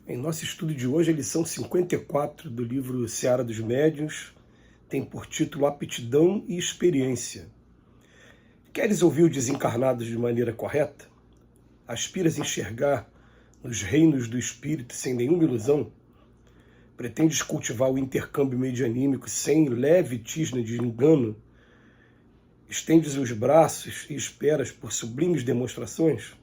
Em nosso estudo de hoje, a lição 54 do livro Seara dos Médiuns tem por título Aptidão e Experiência. Queres ouvir o desencarnado de maneira correta? Aspiras enxergar nos reinos do espírito sem nenhuma ilusão? Pretendes cultivar o intercâmbio medianímico sem leve tisna de engano? Estendes os braços e esperas por sublimes demonstrações?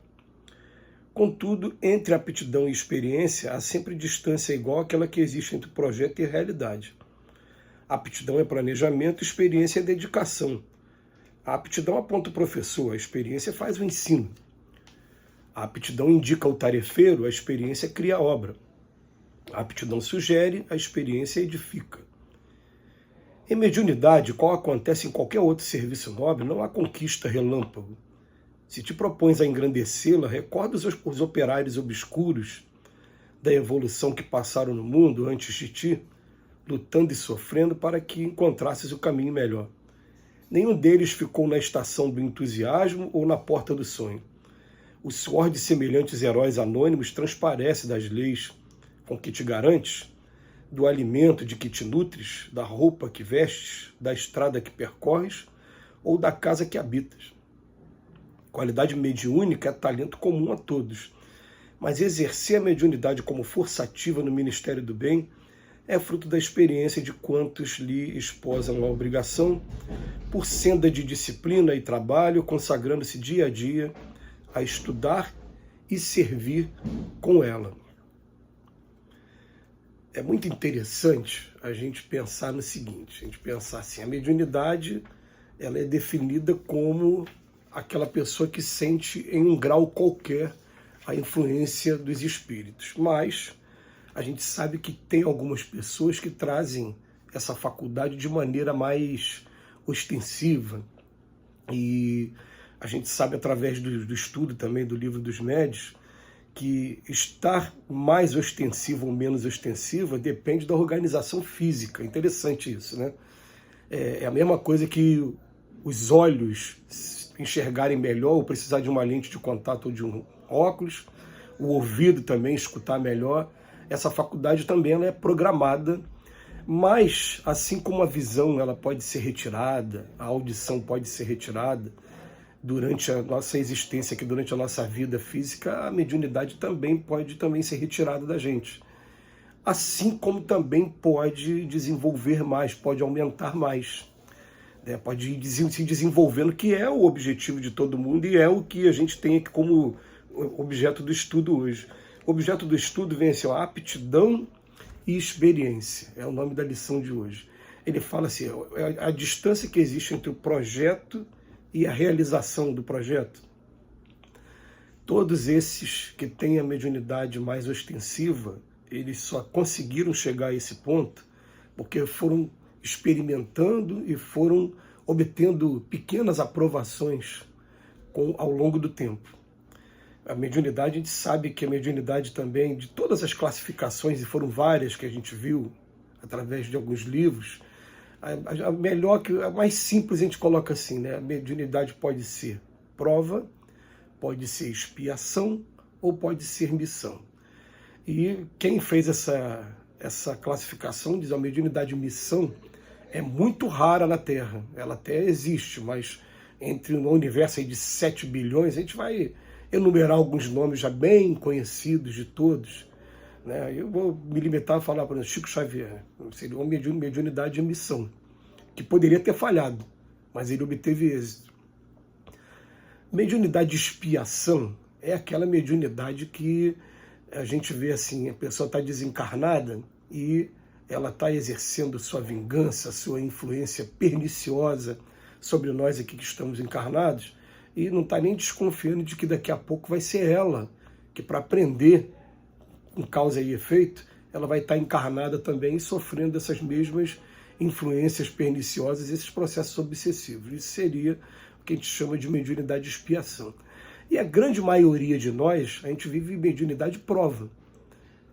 Contudo, entre aptidão e experiência, há sempre distância igual àquela que existe entre projeto e realidade. A aptidão é planejamento, experiência é dedicação. A aptidão aponta o professor, a experiência faz o ensino. A aptidão indica o tarefeiro, a experiência cria a obra. A aptidão sugere, a experiência edifica. Em mediunidade, qual acontece em qualquer outro serviço nobre, não há conquista relâmpago. Se te propões a engrandecê-la, recorda os operários obscuros da evolução que passaram no mundo antes de ti, lutando e sofrendo para que encontrasses o caminho melhor. Nenhum deles ficou na estação do entusiasmo ou na porta do sonho. O suor de semelhantes heróis anônimos transparece das leis com que te garantes, do alimento de que te nutres, da roupa que vestes, da estrada que percorres ou da casa que habitas. Qualidade mediúnica é talento comum a todos, mas exercer a mediunidade como força ativa no Ministério do Bem é fruto da experiência de quantos lhe esposam a obrigação, por senda de disciplina e trabalho, consagrando-se dia a dia a estudar e servir com ela. É muito interessante a gente pensar no seguinte, a gente pensar assim, a mediunidade ela é definida como aquela pessoa que sente em um grau qualquer a influência dos espíritos. Mas a gente sabe que tem algumas pessoas que trazem essa faculdade de maneira mais ostensiva. E a gente sabe através do estudo também do Livro dos Médiuns que estar mais ostensivo ou menos ostensiva depende da organização física. Interessante isso, né? É a mesma coisa que os olhos enxergarem melhor ou precisar de uma lente de contato ou de um óculos, o ouvido também escutar melhor. Essa faculdade também ela é programada, mas assim como a visão ela pode ser retirada, a audição pode ser retirada durante a nossa existência, aqui durante a nossa vida física, a mediunidade também pode ser retirada da gente. Assim como também pode desenvolver mais, pode aumentar mais. Pode ir se desenvolvendo, que é o objetivo de todo mundo e é o que a gente tem aqui como objeto do estudo hoje. O objeto do estudo vem assim, aptidão e experiência, é o nome da lição de hoje. Ele fala assim, a distância que existe entre o projeto e a realização do projeto. Todos esses que têm a mediunidade mais ostensiva, eles só conseguiram chegar a esse ponto porque foram experimentando e foram obtendo pequenas aprovações ao longo do tempo. A mediunidade, a gente sabe que a mediunidade também, de todas as classificações, e foram várias que a gente viu através de alguns livros, a melhor, a mais simples a gente coloca assim, né? A mediunidade pode ser prova, pode ser expiação ou pode ser missão. E quem fez essa classificação diz a mediunidade missão é muito rara na Terra. Ela até existe, mas entre um universo aí de 7 bilhões, a gente vai enumerar alguns nomes já bem conhecidos de todos. Né? Eu vou me limitar a falar, por exemplo, Chico Xavier. Seria uma mediunidade de missão, que poderia ter falhado, mas ele obteve êxito. Mediunidade de expiação é aquela mediunidade que a gente vê assim, a pessoa está desencarnada e ela está exercendo sua vingança, sua influência perniciosa sobre nós aqui que estamos encarnados, e não está nem desconfiando de que daqui a pouco vai ser ela, que para aprender com causa e efeito, ela vai estar encarnada também e sofrendo essas mesmas influências perniciosas, esses processos obsessivos. Isso seria o que a gente chama de mediunidade de expiação. E a grande maioria de nós, a gente vive mediunidade prova.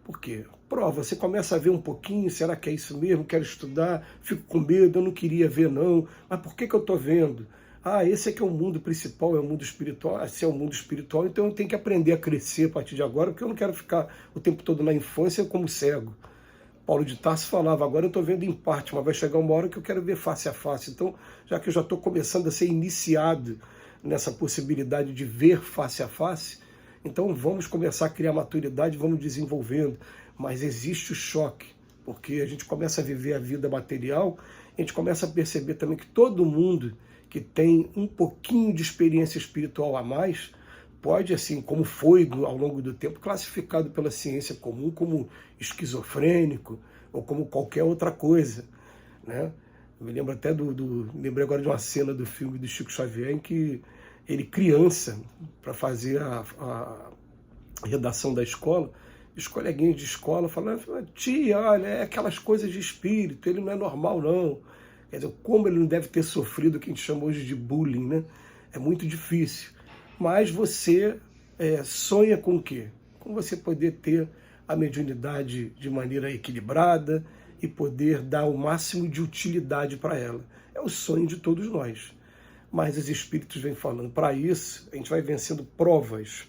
Por quê? Prova, você começa a ver um pouquinho, será que é isso mesmo? Quero estudar, fico com medo, eu não queria ver não, mas por que eu estou vendo? Ah, esse aqui é o mundo principal, é o mundo espiritual. Se é o mundo espiritual, então eu tenho que aprender a crescer a partir de agora, porque eu não quero ficar o tempo todo na infância como cego. Paulo de Tarso falava, agora eu estou vendo em parte, mas vai chegar uma hora que eu quero ver face a face. Então, já que eu já estou começando a ser iniciado nessa possibilidade de ver face a face, então vamos começar a criar maturidade, vamos desenvolvendo. Mas existe o choque, porque a gente começa a viver a vida material, a gente começa a perceber também que todo mundo que tem um pouquinho de experiência espiritual a mais, pode, assim, como foi ao longo do tempo, classificado pela ciência comum como esquizofrênico ou como qualquer outra coisa, né? Eu me lembro até lembrei agora de uma cena do filme do Chico Xavier em que ele, criança, para fazer a redação da escola, os coleguinhas de escola falando, tia, olha, é aquelas coisas de espírito, ele não é normal não. Quer dizer, como ele não deve ter sofrido o que a gente chama hoje de bullying, né? É muito difícil. Mas você sonha com o quê? Com você poder ter a mediunidade de maneira equilibrada e poder dar o máximo de utilidade para ela. É o sonho de todos nós. Mas os espíritos vêm falando, para isso, a gente vai vencendo provas.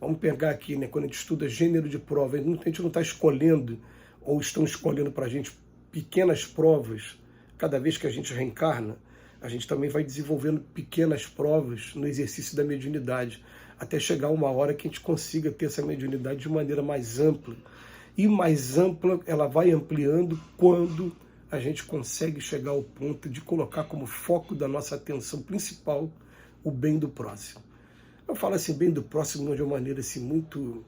Vamos pegar aqui, né, quando a gente estuda gênero de prova, a gente não está escolhendo, ou estão escolhendo para a gente pequenas provas. Cada vez que a gente reencarna, a gente também vai desenvolvendo pequenas provas no exercício da mediunidade, até chegar uma hora que a gente consiga ter essa mediunidade de maneira mais ampla. E mais ampla ela vai ampliando quando a gente consegue chegar ao ponto de colocar como foco da nossa atenção principal o bem do próximo. Eu falo assim, bem do próximo de uma maneira assim, muito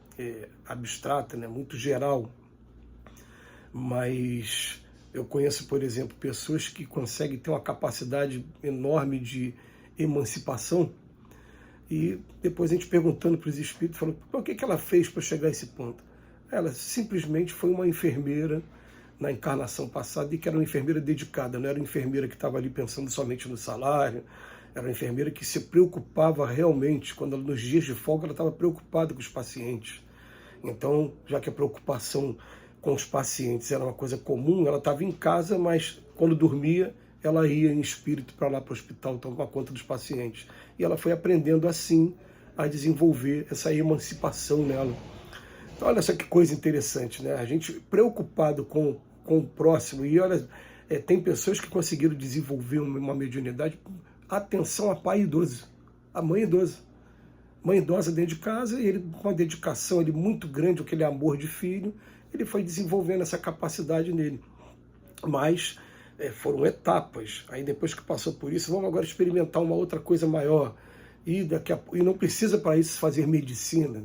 abstrata, né, muito geral, mas eu conheço, por exemplo, pessoas que conseguem ter uma capacidade enorme de emancipação e depois a gente perguntando para os espíritos, falando, o que ela fez para chegar a esse ponto? Ela simplesmente foi uma enfermeira na encarnação passada e que era uma enfermeira dedicada, não era uma enfermeira que estava ali pensando somente no salário, era uma enfermeira que se preocupava realmente, quando ela, nos dias de folga ela estava preocupada com os pacientes. Então, já que a preocupação com os pacientes era uma coisa comum, ela estava em casa, mas quando dormia, ela ia em espírito para lá para o hospital tomar conta dos pacientes. E ela foi aprendendo assim a desenvolver essa emancipação nela. Então, olha só que coisa interessante, né? A gente preocupado com o próximo, e olha, tem pessoas que conseguiram desenvolver uma mediunidade. Atenção a pai idoso, a mãe idosa. Mãe idosa dentro de casa, e ele com uma dedicação ele, muito grande, aquele amor de filho, ele foi desenvolvendo essa capacidade nele. Mas foram etapas. Aí depois que passou por isso, vamos agora experimentar uma outra coisa maior. E não precisa para isso fazer medicina.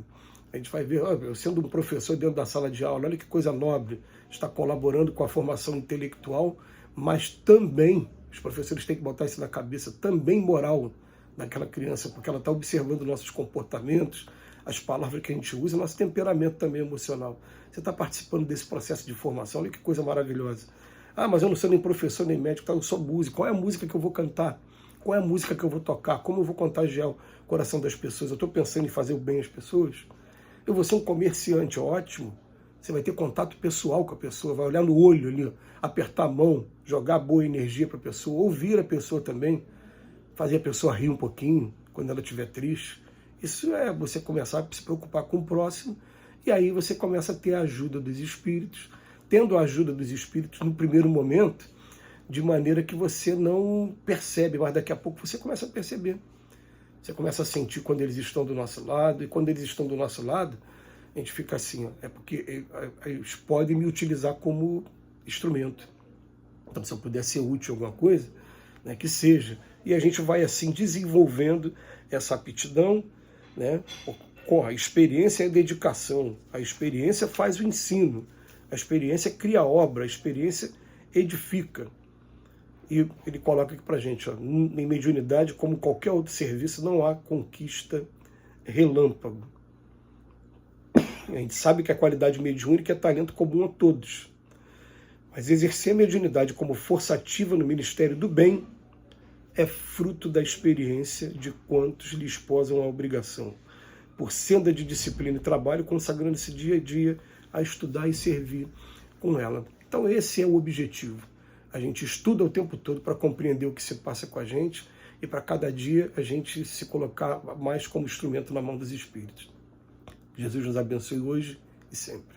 A gente vai ver, eu sendo um professor dentro da sala de aula, olha que coisa nobre, está colaborando com a formação intelectual, mas também, os professores têm que botar isso na cabeça, também moral daquela criança, porque ela está observando nossos comportamentos, as palavras que a gente usa, nosso temperamento também emocional. Você está participando desse processo de formação, olha que coisa maravilhosa. Ah, mas eu não sou nem professor, nem médico, eu sou músico. Qual é a música que eu vou cantar? Qual é a música que eu vou tocar? Como eu vou contagiar o coração das pessoas? Eu estou pensando em fazer o bem às pessoas? Eu vou ser um comerciante ótimo. Você vai ter contato pessoal com a pessoa, vai olhar no olho ali, apertar a mão, jogar boa energia para a pessoa, ouvir a pessoa também, fazer a pessoa rir um pouquinho quando ela estiver triste. Isso é você começar a se preocupar com o próximo, e aí você começa a ter a ajuda dos espíritos, tendo a ajuda dos espíritos no primeiro momento, de maneira que você não percebe, mas daqui a pouco você começa a perceber. Você começa a sentir quando eles estão do nosso lado, e quando eles estão do nosso lado, a gente fica assim, é porque eles podem me utilizar como instrumento. Então, se eu puder ser útil em alguma coisa, né, que seja. E a gente vai assim desenvolvendo essa aptidão, né, com a experiência e a dedicação. A experiência faz o ensino, a experiência cria a obra, a experiência edifica. E ele coloca aqui para a gente, ó, em mediunidade, como qualquer outro serviço, não há conquista relâmpago. A gente sabe que a qualidade mediúnica é talento comum a todos. Mas exercer a mediunidade como força ativa no ministério do bem é fruto da experiência de quantos lhe esposam a obrigação, por senda de disciplina e trabalho, consagrando-se dia a dia a estudar e servir com ela. Então esse é o objetivo. A gente estuda o tempo todo para compreender o que se passa com a gente e para cada dia a gente se colocar mais como instrumento na mão dos Espíritos. Jesus nos abençoe hoje e sempre.